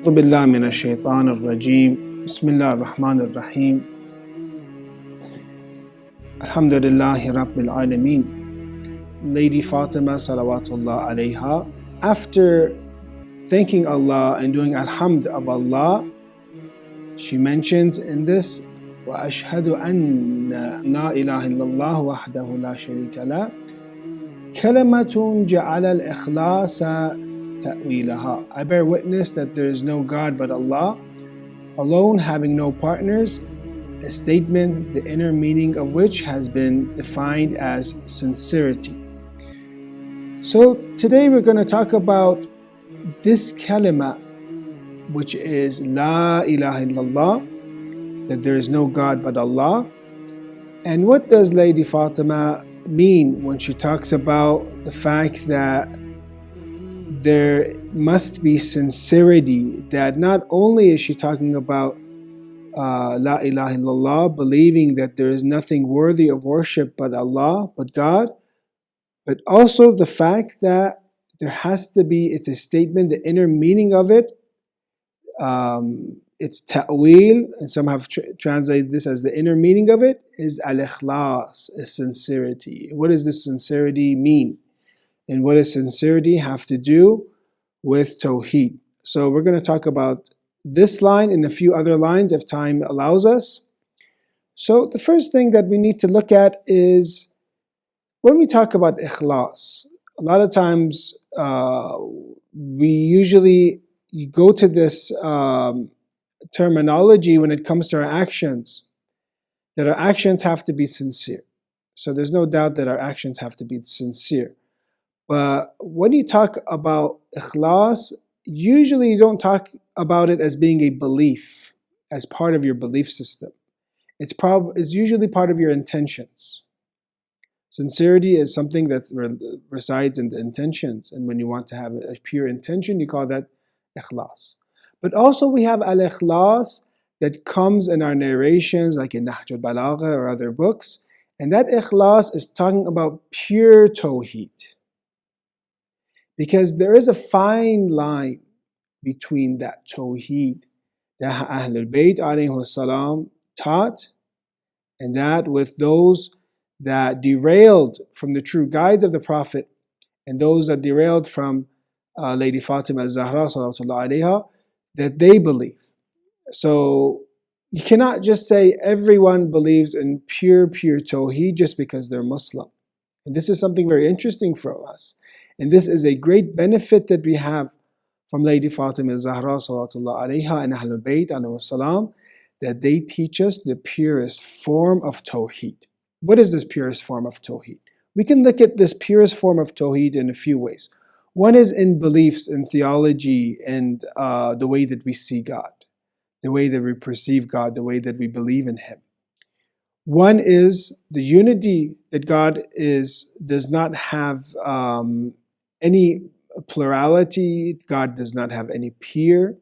أعوذ بالله من الشيطان الرجيم بسم الله الرحمن الرحيم الحمد لله رب العالمين. Lady Fatima salawatullah alayha, after thanking Allah and doing alhamd of Allah, she mentions in this وأشهد أن لا إله إلا الله وحده لا شريك له كلمة جعل الإخلاص تأويلها. I bear witness that there is no God but Allah, alone having no partners, a statement the inner meaning of which has been defined as sincerity. So today we're going to talk about this kalima, which is La ilaha illallah, that there is no God but Allah. And what does Lady Fatima mean when she talks about the fact that there must be sincerity, that not only is she talking about La ilaha illallah, believing that there is nothing worthy of worship but Allah, but God, but also the fact that there has to be, it's a statement, the inner meaning of it, it's ta'wil, and some have translated this as the inner meaning of it, is al-ikhlas, is sincerity. What does this sincerity mean? And what does sincerity have to do with Tawheed? So we're going to talk about this line and a few other lines if time allows us. So the first thing that we need to look at is when we talk about ikhlas, a lot of times we usually go to this terminology when it comes to our actions, that our actions have to be sincere. So there's no doubt that our actions have to be sincere. But when you talk about ikhlas, usually you don't talk about it as being a belief, as part of your belief system. It's usually part of your intentions. Sincerity is something that resides in the intentions, and when you want to have a pure intention, you call that ikhlas. But also we have al-ikhlas that comes in our narrations, like in Nahj al-Balagha or other books, and that ikhlas is talking about pure tawheed. Because there is a fine line between that tawheed that Ahlul Bayt alayhi salam taught, and that with those that derailed from the true guides of the Prophet, and those that derailed from Lady Fatima az-Zahra salawatullah alayha, that they believe. So you cannot just say everyone believes in pure tawheed just because they're Muslim. And this is something very interesting for us. And this is a great benefit that we have from Lady Fatima az-Zahra salawatullah alayha and Ahlul Bayt alayhi salam, that they teach us the purest form of tawheed. What is this purest form of tawheed? We can look at this purest form of tawheed in a few ways. One is in beliefs, in theology, and the way that we see God, the way that we perceive God, the way that we believe in Him. One is the unity that God does not have any plurality. God does not have any peer.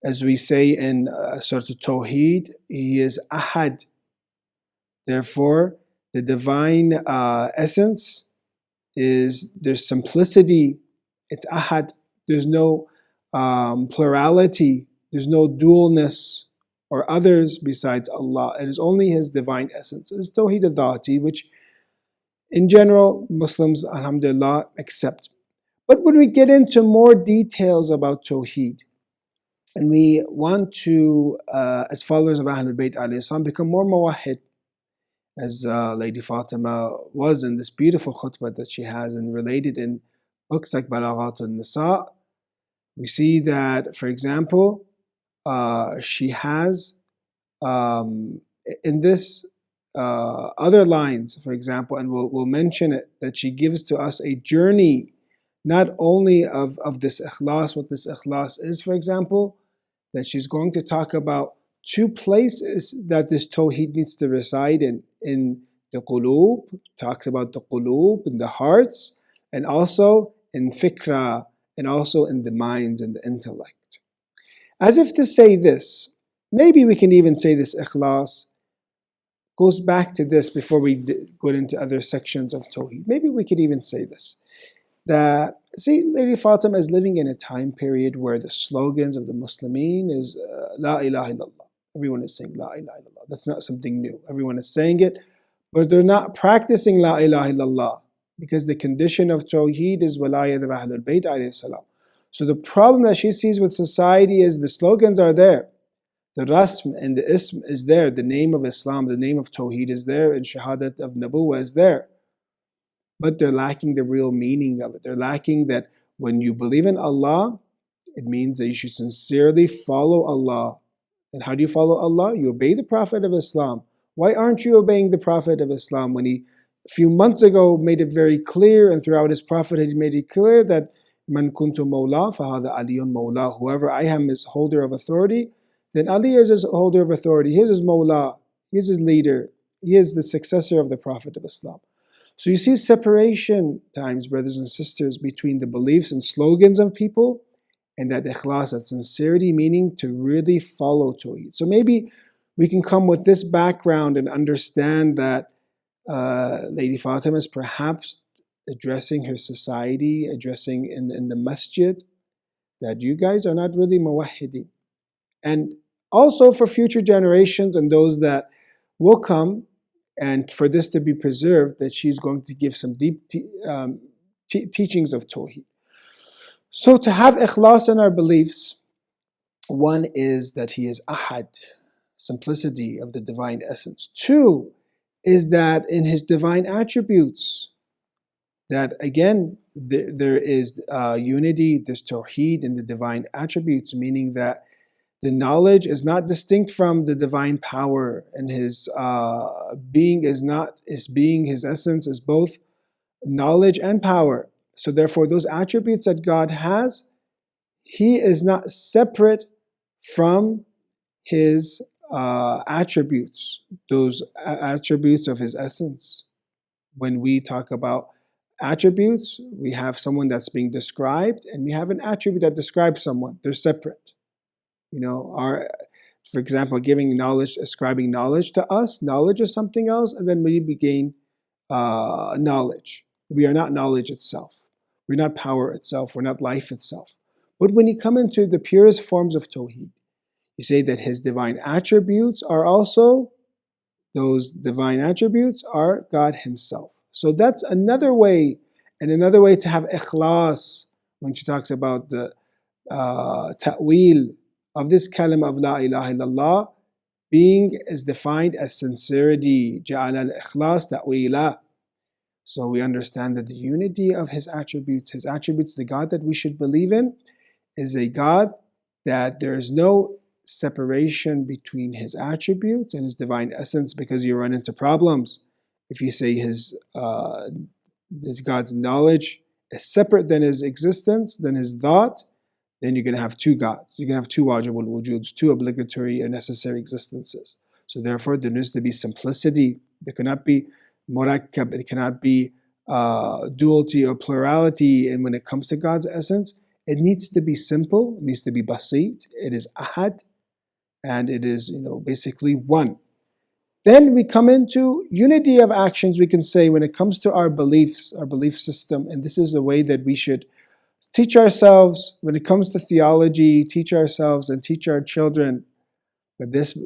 As we say in Surah Tawheed, He is Ahad. Therefore, the divine essence is, there's simplicity, it's Ahad. There's no plurality, there's no dualness or others besides Allah. It is only His divine essence. It's Tawheed al-Dhati, which in general Muslims, alhamdulillah, accept. But when we get into more details about Tawheed, and we want to, as followers of Ahlul Bayt alayhi salam, become more muwahid, as Lady Fatima was in this beautiful khutbah that she has and related in books like Balaghat al-Nisa, we see that, for example, she has in this other lines, for example, and we'll mention it, that she gives to us a journey not only of this ikhlas, what this ikhlas is, for example, that she's going to talk about two places that this tawheed needs to reside in the qulub, talks about the qulub, in the hearts, and also in fikra, and also in the minds and the intellect. As if to say this, maybe we can even say this ikhlas goes back to this before we go into other sections of tawheed. Maybe we could even say this. that, see, Lady Fatima is living in a time period where the slogans of the Muslimin is La ilaha illallah. Everyone is saying La ilaha illallah. That's not something new. Everyone is saying it, but they're not practicing La ilaha illallah, because the condition of Tawheed is Walayat of Ahlul Bayt alayhi salam. So the problem that she sees with society is the slogans are there. The rasm and the ism is there. The name of Islam, the name of Tawheed is there, and Shahadat of Nabuwah is there. But they're lacking the real meaning of it. They're lacking that when you believe in Allah, it means that you should sincerely follow Allah. And how do you follow Allah? You obey the Prophet of Islam. Why aren't you obeying the Prophet of Islam when he, a few months ago, made it very clear, and throughout his prophethood he made it clear that Man kuntu mawla fahada aliyun mawla. Whoever I am is holder of authority, then Ali is his holder of authority. He is his mawla. He is his leader. He is the successor of the Prophet of Islam. So you see separation times, brothers and sisters, between the beliefs and slogans of people and that ikhlas, that sincerity, meaning to really follow Tawheed. So maybe we can come with this background and understand that Lady Fatima is perhaps addressing her society, addressing in the masjid, that you guys are not really muwahhideen. And also for future generations and those that will come, and for this to be preserved, that she's going to give some deep teachings of Tawheed. So to have ikhlas in our beliefs, one is that He is Ahad, simplicity of the divine essence. Two is that in His divine attributes, that again, there is unity, there's Tawheed in the divine attributes, meaning that the knowledge is not distinct from the divine power, and His being is not, His being, His essence is both knowledge and power. So therefore, those attributes that God has, He is not separate from His attributes, those attributes of His essence. When we talk about attributes, we have someone that's being described, and we have an attribute that describes someone. They're separate. You know, for example, giving knowledge, ascribing knowledge to us. Knowledge is something else, and then we gain knowledge. We are not knowledge itself. We're not power itself. We're not life itself. But when you come into the purest forms of Tawheed, you say that His divine attributes are also, those divine attributes are God Himself. So that's another way, and another way to have ikhlas when she talks about the ta'wil of this kalim of La ilaha illallah. Being is defined as sincerity. Ja'ala al-ikhlas ta'wila. So we understand that the unity of His attributes, the God that we should believe in, is a God that there is no separation between His attributes and His divine essence, because you run into problems. If you say His God's knowledge is separate than His existence, than His thought, then you're going to have two gods. You're going to have two wajibul wujuds, two obligatory or necessary existences. So therefore, there needs to be simplicity. There cannot be murakkab, it cannot be duality or plurality. And when it comes to God's essence, it needs to be simple, it needs to be basit, it is ahad, and it is, basically one. Then we come into unity of actions, we can say, when it comes to our beliefs, our belief system, and this is the way that we should teach ourselves when it comes to theology, teach ourselves and teach our children that this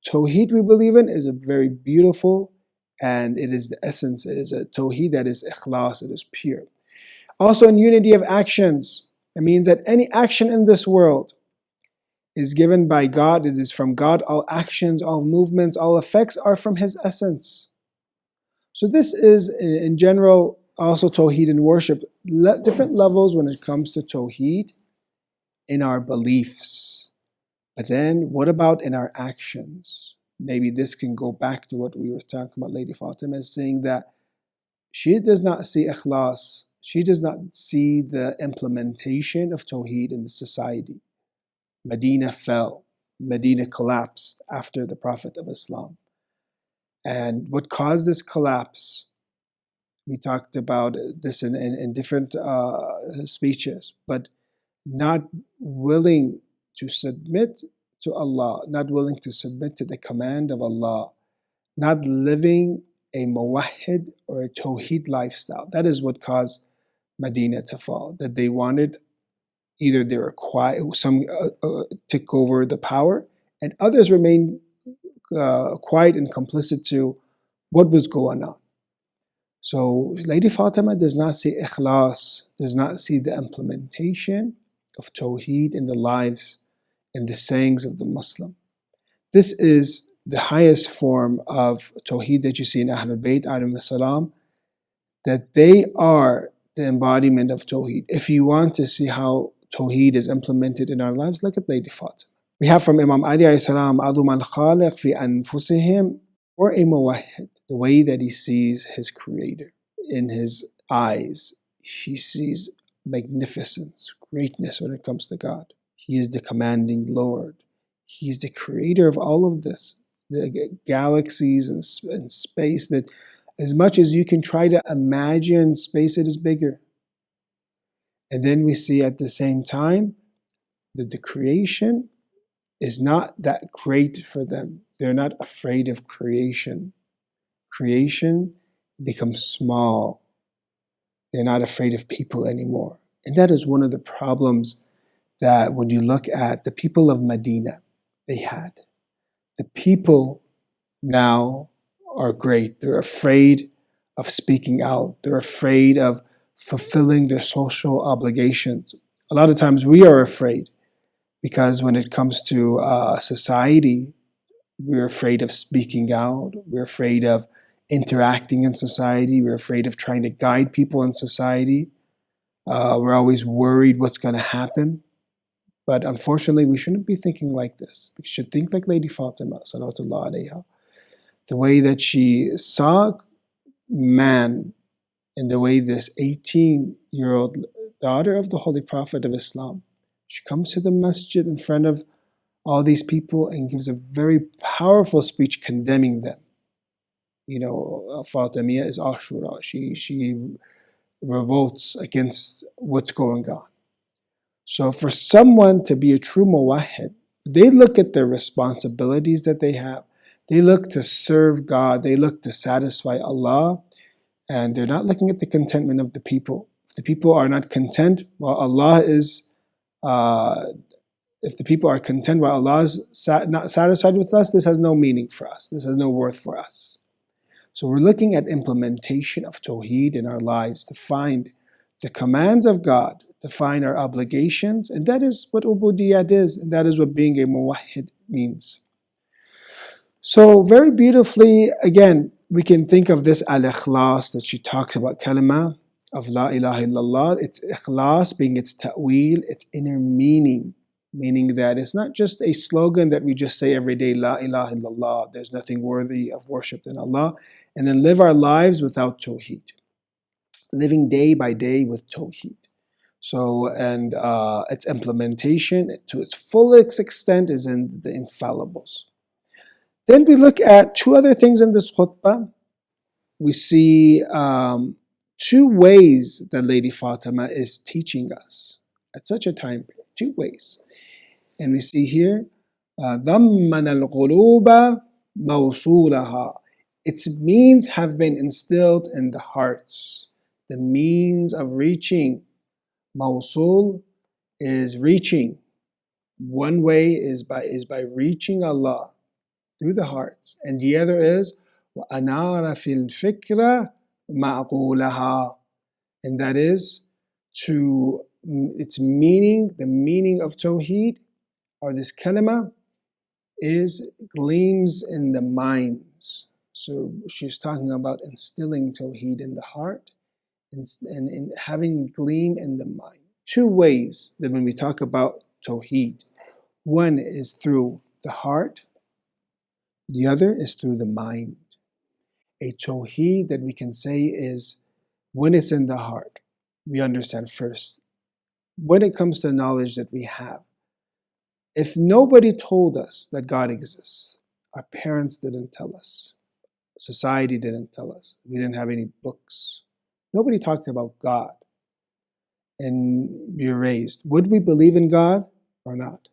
Tawheed we believe in is a very beautiful, and it is the essence, it is a Tawheed that is ikhlas, it is pure. Also in unity of actions, it means that any action in this world is given by God, it is from God. All actions, all movements, all effects are from His essence. So this is, in general, also Tawheed in worship. Different levels when it comes to Tawheed in our beliefs. But then, what about in our actions? Maybe this can go back to what we were talking about. Lady Fatima is saying that she does not see ikhlas. She does not see the implementation of Tawheed in the society. Medina fell. Medina collapsed after the Prophet of Islam. And what caused this collapse? We talked about this in different speeches, but not willing to submit to Allah, not willing to submit to the command of Allah, not living a muwahhid or a Tawheed lifestyle. That is what caused Medina to fall, that they wanted either they were quiet, some took over the power, and others remained quiet and complicit to what was going on. So Lady Fatima does not see ikhlas, does not see the implementation of Tawheed in the lives and the sayings of the Muslim. This is the highest form of Tawheed that you see in Ahlul Bayt alayhi salam, that they are the embodiment of Tawheed. If you want to see how Tawheed is implemented in our lives, look at Lady Fatima. We have from Imam Ali alayhi salam, Adum al-Khaliq fi anfusihim, or a muwahhid, the way that he sees his creator. In his eyes, he sees magnificence, greatness when it comes to God. He is the commanding Lord. He is the creator of all of this, the galaxies and space, that as much as you can try to imagine space, it is bigger. And then we see at the same time that the creation is not that great for them. They're not afraid of creation. Creation becomes small. They're not afraid of people anymore. And that is one of the problems that when you look at the people of Medina, they had. The people now are great. They're afraid of speaking out. They're afraid of fulfilling their social obligations. A lot of times we are afraid because when it comes to society, we're afraid of speaking out. We're afraid of interacting in society. We're afraid of trying to guide people in society. We're always worried what's going to happen. But unfortunately, we shouldn't be thinking like this. We should think like Lady Fatima, salawatullah alayha. The way that she saw man, in the way this 18-year-old daughter of the Holy Prophet of Islam, she comes to the masjid in front of all these people and gives a very powerful speech condemning them. You know, Fatimiyya is Ashura. She revolts against what's going on. So for someone to be a true muwahhid, they look at the responsibilities that they have. They look to serve God. They look to satisfy Allah. And they're not looking at the contentment of the people. If the people are not content, well, Allah is... if the people are content while Allah is not satisfied with us, this has no meaning for us. This has no worth for us. So we're looking at implementation of Tawheed in our lives to find the commands of God, to find our obligations, and that is what ubudiyyat is, and that is what being a muwahhid means. So very beautifully, again, we can think of this al-ikhlas that she talks about, kalima of la ilaha illallah. It's ikhlas being its ta'wil, its inner meaning. Meaning that it's not just a slogan that we just say every day, La ilaha illallah, there's nothing worthy of worship than Allah, and then live our lives without Tawheed. Living day by day with Tawheed. So, and its implementation to its fullest extent is in the infallibles. Then we look at two other things in this khutbah. We see two ways that Lady Fatima is teaching us at such a time period. Two ways. And we see here, ضَمَّنَ الْقُلُوبَ مَوْصُولَهَا. Its means have been instilled in the hearts. The means of reaching. Mawsul is reaching. One way is by reaching Allah through the hearts. And the other is وَأَنَارَ فِي الْفِكْرَ مَعْقُولَهَا. And that is to its meaning, the meaning of Tawheed, or this kalima, is gleams in the minds. So she's talking about instilling Tawheed in the heart and having gleam in the mind. Two ways that when we talk about Tawheed, one is through the heart, the other is through the mind. A Tawheed that we can say is when it's in the heart, we understand first. When it comes to knowledge that we have, if nobody told us that God exists, our parents didn't tell us, society didn't tell us, we didn't have any books, nobody talked about God, and we're raised, would we believe in God or not?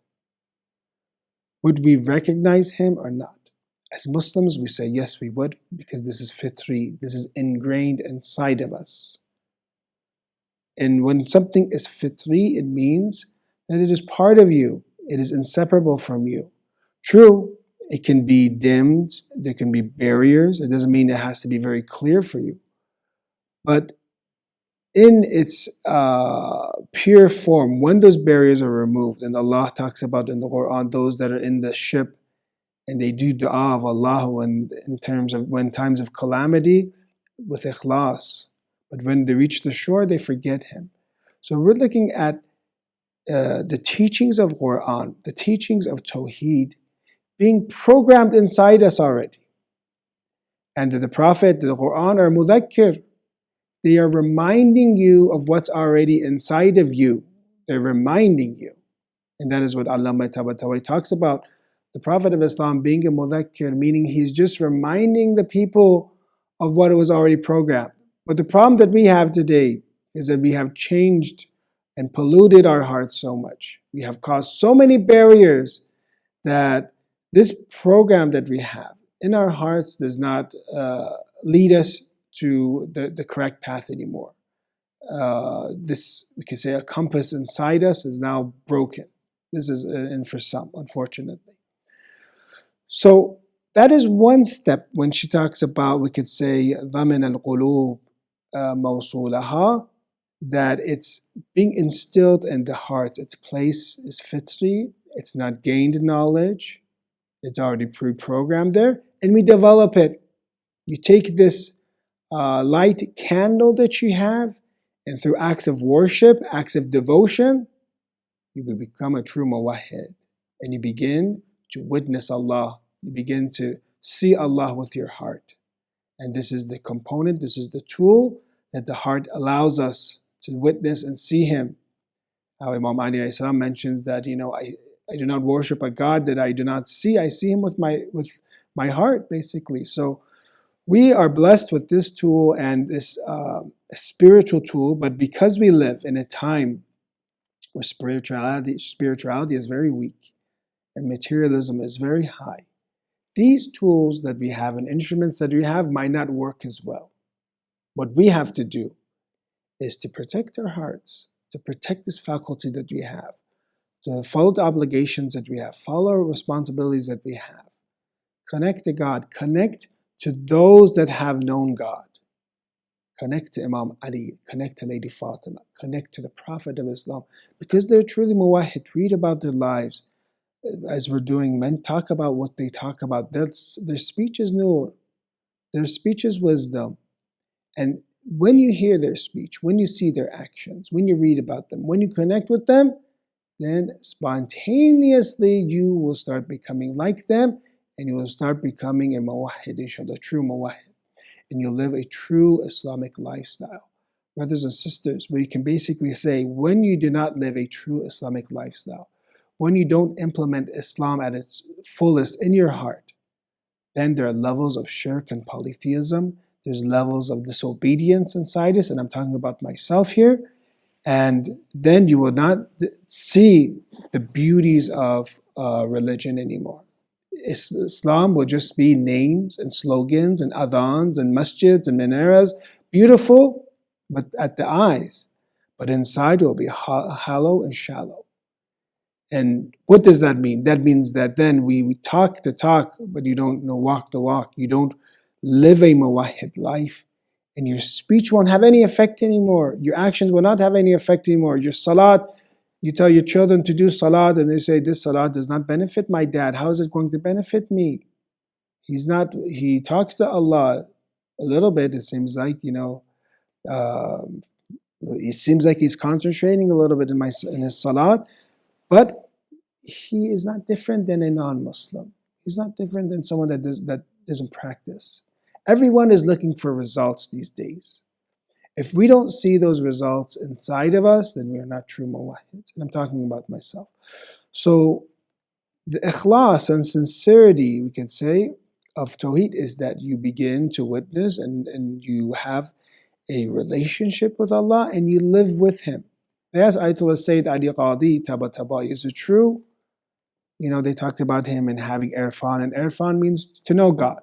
Would we recognize Him or not? As Muslims, we say yes, we would, because this is fitri, this is ingrained inside of us. And when something is fitri, it means that it is part of you. It is inseparable from you. True, it can be dimmed. There can be barriers. It doesn't mean it has to be very clear for you. But in its pure form, when those barriers are removed, and Allah talks about in the Quran those that are in the ship and they do dua of Allah when times of calamity with ikhlas, but when they reach the shore, they forget Him. So we're looking at the teachings of Quran, the teachings of Tawheed, being programmed inside us already. And the Prophet, the Quran are mudhakkir. They are reminding you of what's already inside of you. They're reminding you. And that is what Allama Tabatawi talks about. The Prophet of Islam being a mudhakkir, meaning he's just reminding the people of what was already programmed. But the problem that we have today is that we have changed and polluted our hearts so much. We have caused so many barriers that this program that we have in our hearts does not lead us to the correct path anymore. This, we could say, a compass inside us is now broken. This is in for some, unfortunately. So that is one step when she talks about, we could say, ضَمِنَ الْقُلُوبِ مَوْصُولَهَا, that it's being instilled in the hearts. Its place is fitri. It's not gained knowledge. It's already pre-programmed there. And we develop it. You take this light candle that you have, and through acts of worship, acts of devotion, you will become a true muwahhid. And you begin to witness Allah. You begin to see Allah with your heart. And this is the component, this is the tool that the heart allows us to witness and see Him. How Imam Ali salam mentions that, I do not worship a God that I do not see. I see Him with my heart, basically. So we are blessed with this tool and this spiritual tool, but because we live in a time where spirituality is very weak and materialism is very high, these tools that we have and instruments that we have might not work as well. What we have to do is to protect our hearts, to protect this faculty that we have, to follow the obligations that we have, follow our responsibilities that we have. Connect to God, connect to those that have known God. Connect to Imam Ali, connect to Lady Fatima, connect to the Prophet of Islam, because they're truly muwahhid. Read about their lives. As we're doing, men talk about what they talk about. Their speech is nur, their speech is wisdom. And when you hear their speech, when you see their actions, when you read about them, when you connect with them, then spontaneously you will start becoming like them, and you will start becoming a muwahhid, inshallah, a true muwahhid. And you'll live a true Islamic lifestyle. Brothers and sisters, we can basically say, when you do not live a true Islamic lifestyle, when you don't implement Islam at its fullest in your heart, then there are levels of shirk and polytheism. There's levels of disobedience inside us, and I'm talking about myself here. And then you will not see the beauties of religion anymore. Islam will just be names and slogans and adhans and masjids and minaras, beautiful, but at the eyes. But inside it will be hollow and shallow. And what does that mean? That means that then we talk the talk, but you don't walk the walk. You don't live a muwahhid life. And your speech won't have any effect anymore. Your actions will not have any effect anymore. Your salat, you tell your children to do salat, and they say, this salat does not benefit my dad. How is it going to benefit me? He talks to Allah a little bit, it seems like, it seems like he's concentrating a little bit in his salat, but he is not different than a non-Muslim. He's not different than someone that doesn't practice. Everyone is looking for results these days. If we don't see those results inside of us, then we are not true muwahhids. And I'm talking about myself. So the ikhlas and sincerity, we can say, of Tawheed is that you begin to witness and you have a relationship with Allah and you live with Him. They asked Ayatollah Sayyid Ali Qadi Tabatabai, is it true? They talked about him and having irfan, and irfan means to know God,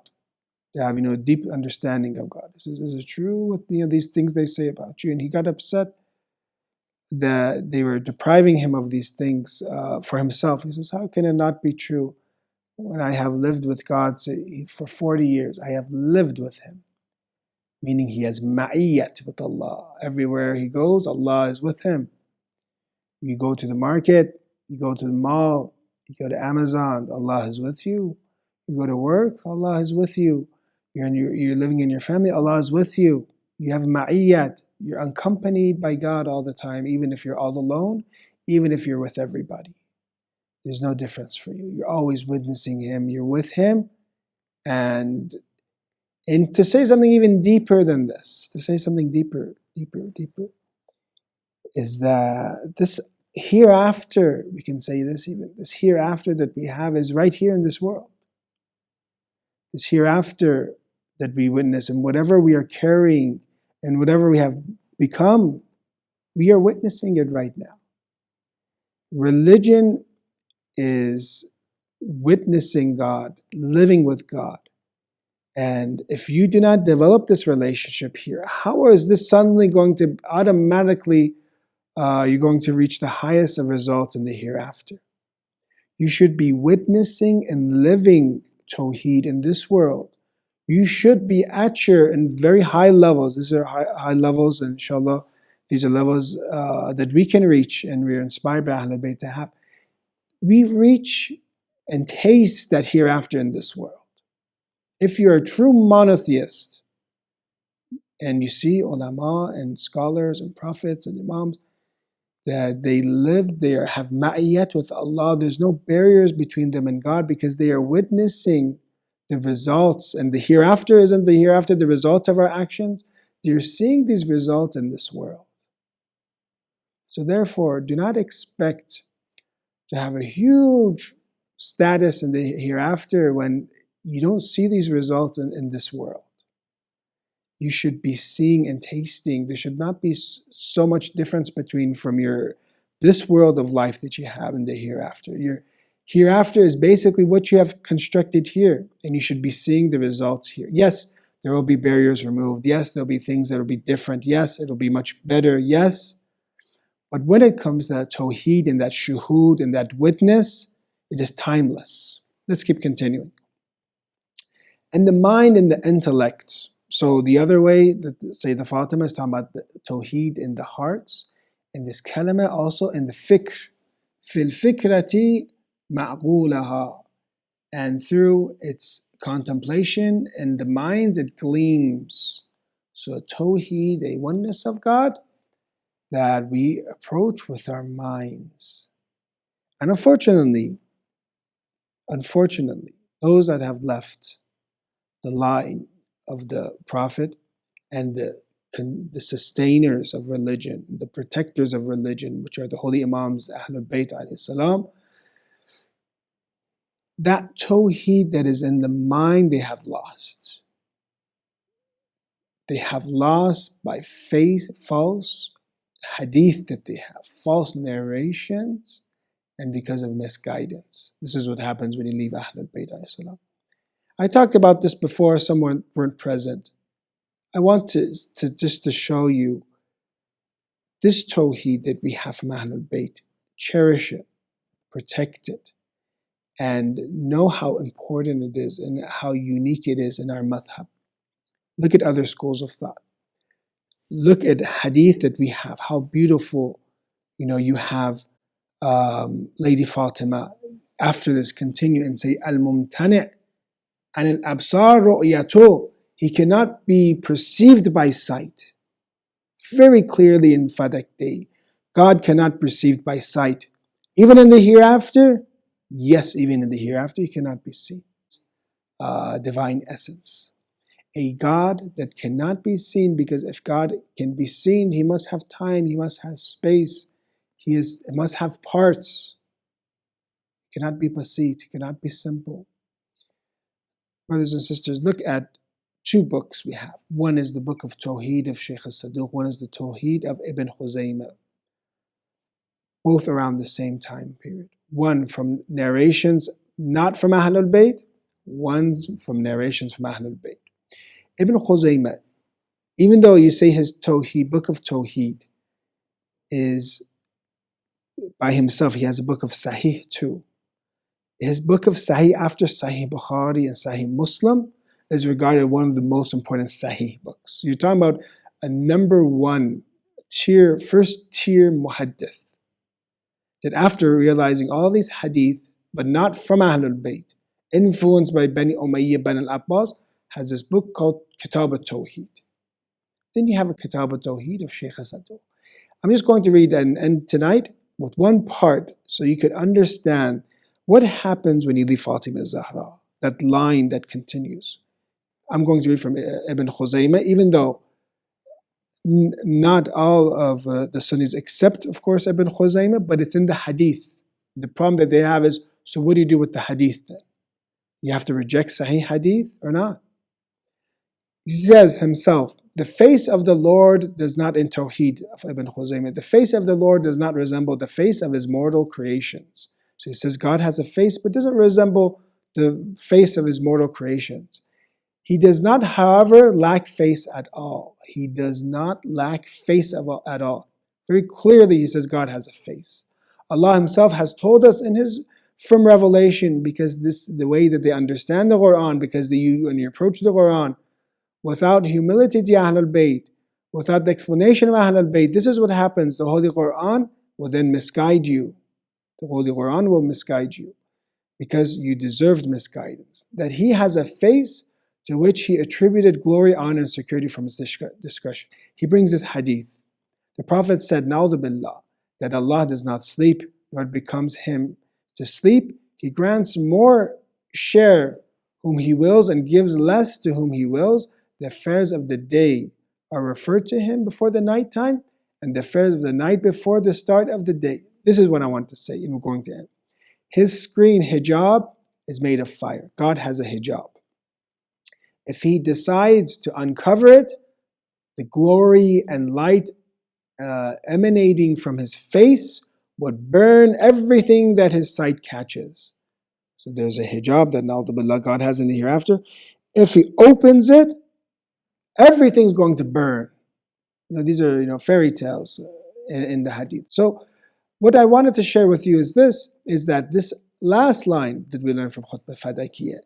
to have a deep understanding of God. Is it true with these things they say about you? And he got upset. that they were depriving him of these things for himself. He says, how can it not be true when I have lived with God for 40 years? I have lived with him, meaning he has ma'iyyat with Allah. Everywhere he goes, Allah is with him. You go to the market, you go to the mall, you go to Amazon, Allah is with you. You go to work, Allah is with you. You're living in your family, Allah is with you. You have ma'iyyat. You're accompanied by God all the time, even if you're all alone, even if you're with everybody. There's no difference for you. You're always witnessing him. You're with him. And to say something even deeper than this, to say something deeper, is that this hereafter, we can say this even, this hereafter that we have is right here in this world. This hereafter that we witness, and whatever we are carrying and whatever we have become, we are witnessing it right now. Religion is witnessing God, living with God. And if you do not develop this relationship here, how is this suddenly going to automatically, you're going to reach the highest of results in the hereafter? You should be witnessing and living Tawheed in this world. You should be at your in very high levels. These are high levels, and inshallah, these are levels that we can reach, and we're inspired by Ahlul Bayt to have. We reach and taste that hereafter in this world. If you're a true monotheist, and you see ulama and scholars and prophets and imams, that they live there, have ma'iyyat with Allah, there's no barriers between them and God, because they are witnessing the results, and the hereafter isn't the hereafter the result of our actions. They're seeing these results in this world. So therefore, do not expect to have a huge status in the hereafter when you don't see these results in this world. You should be seeing and tasting. There should not be so much difference from this world of life that you have in the hereafter. Your hereafter is basically what you have constructed here, and you should be seeing the results here. Yes, there will be barriers removed. Yes, there will be things that will be different. Yes, it will be much better. Yes. But when it comes to that tawheed and that shuhud and that witness, it is timeless. Let's keep continuing. And the mind and the intellect. So the other way that Sayyidah Fatima is talking about the tawheed in the hearts, and this kalima also in the fikr. Fil fikrati ma'qulaha. And through its contemplation in the minds, it gleams. So tawheed, a oneness of God, that we approach with our minds. And unfortunately, those that have left the line of the Prophet and the sustainers of religion, the protectors of religion, which are the holy Imams, the Ahlul Bayt alayhi salam, that tawheed that is in the mind, they have lost. They have lost by false hadith that they have, false narrations, and because of misguidance. This is what happens when you leave Ahlul Bayt alayhi salam. I talked about this before, some weren't present. I want to just to show you this tawheed that we have from Ahlul Bayt. Cherish it, protect it, and know how important it is and how unique it is in our madhab. Look at other schools of thought. Look at hadith that we have, how beautiful, you have Lady Fatima. After this, continue and say, Al-Mumtani' an al-absar ru'yatu. He cannot be perceived by sight. Very clearly in Fadak Day, God cannot be perceived by sight. Even in the hereafter, yes, even in the hereafter, he cannot be seen. Divine essence. A God that cannot be seen, because if God can be seen, he must have time, he must have space, he must have parts. He cannot be basit, he cannot be simple. Brothers and sisters, look at two books we have. One is the book of Tawheed of Shaykh al-Saduq, one is the Tawheed of Ibn Khuzaymah. Both around the same time period. One from narrations not from Ahlul Bayt, one from narrations from Ahlul Bayt. Ibn Khuzaymah, even though you say his Tawheed, book of Tawheed, is by himself. He has a book of Sahih too. His book of Sahih after Sahih Bukhari and Sahih Muslim is regarded one of the most important Sahih books. You're talking about a number one tier, first tier muhaddith, that after realizing all these hadith, but not from Ahlul Bayt, influenced by Bani Umayyah, Bani al-Abbas, has this book called Kitab al-Tawheed. Then you have a Kitab al-Tawheed of Shaykh Asadu. I'm just going to read and end tonight with one part so you could understand what happens when you leave Fatima Zahra, that line that continues. I'm going to read from Ibn Khuzaymah, even though not all of the Sunnis accept, of course, Ibn Khuzaymah, but it's in the hadith. The problem that they have is, so what do you do with the hadith then? You have to reject Sahih hadith or not? He says himself, the face of the Lord does not, in Tawheed of Ibn Khuzaymah, the face of the Lord does not resemble the face of his mortal creations. So he says God has a face, but doesn't resemble the face of his mortal creations. He does not, however, lack face at all. He does not lack face at all. Very clearly he says God has a face. Allah himself has told us in his from revelation, because this the way that they understand the Quran, because when you approach the Quran without humility to Ahlul Bayt, without the explanation of Ahlul Bayt, this is what happens. The Holy Quran will then misguide you. The Holy Quran will misguide you because you deserved misguidance. That he has a face to which he attributed glory, honor, and security from his discretion. He brings this hadith. The Prophet said, Na'udhu billah, that Allah does not sleep, nor it becomes him to sleep. He grants more share whom he wills and gives less to whom he wills. The affairs of the day are referred to him before the night time, and the affairs of the night before the start of the day. This is what I want to say, and we're going to end. His screen, hijab, is made of fire. God has a hijab. If he decides to uncover it, the glory and light emanating from his face would burn everything that his sight catches. So there's a hijab that na'udhu God has in the hereafter. If he opens it, everything's going to burn. These are fairy tales in the hadith. So what I wanted to share with you is that this last line that we learned from Khutbah Fadakiyah,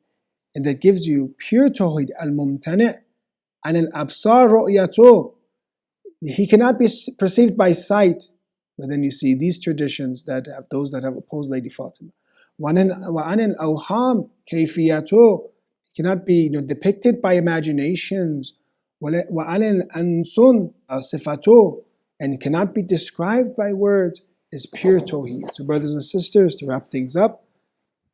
and that gives you pure Tawheed, al-mumtani' an al-absar ru'yatu. He cannot be perceived by sight. But then you see these traditions that have those that have opposed Lady Fatima. وَعَنِ الْأَوْهَامِ كَيْفِيَّتُهُ. He cannot be depicted by imaginations. وَعَنِ الْأَنْسُنْ صِفَتُهُ. And cannot be described by words, is pure Tawheed. So brothers and sisters, to wrap things up,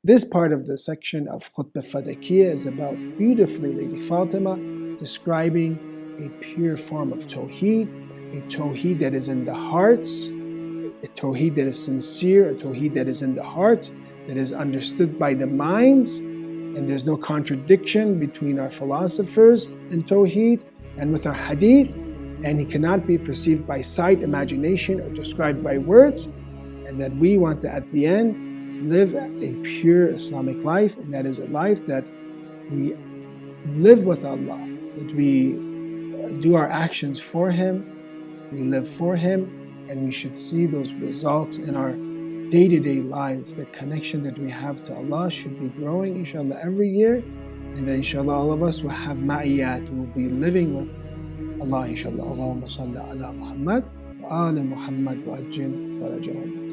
this part of the section of Khutbah Fadakiyah is about beautifully Lady Fatima describing a pure form of Tawheed, a Tawheed that is in the hearts, a Tawheed that is sincere, a Tawheed that is in the hearts, that is understood by the minds, and there's no contradiction between our philosophers in Tawheed and with our Hadith, and he cannot be perceived by sight, imagination, or described by words, and that we want to, at the end, live a pure Islamic life, and that is a life that we live with Allah, that we do our actions for Him, we live for Him, and we should see those results in our day-to-day lives. That connection that we have to Allah should be growing, inshallah, every year, and that inshallah all of us will have ma'iyat, we'll be living with Allah, inshallah. Allahumma salli ala Muhammad wa ala Muhammad wa ajil wa rajawam.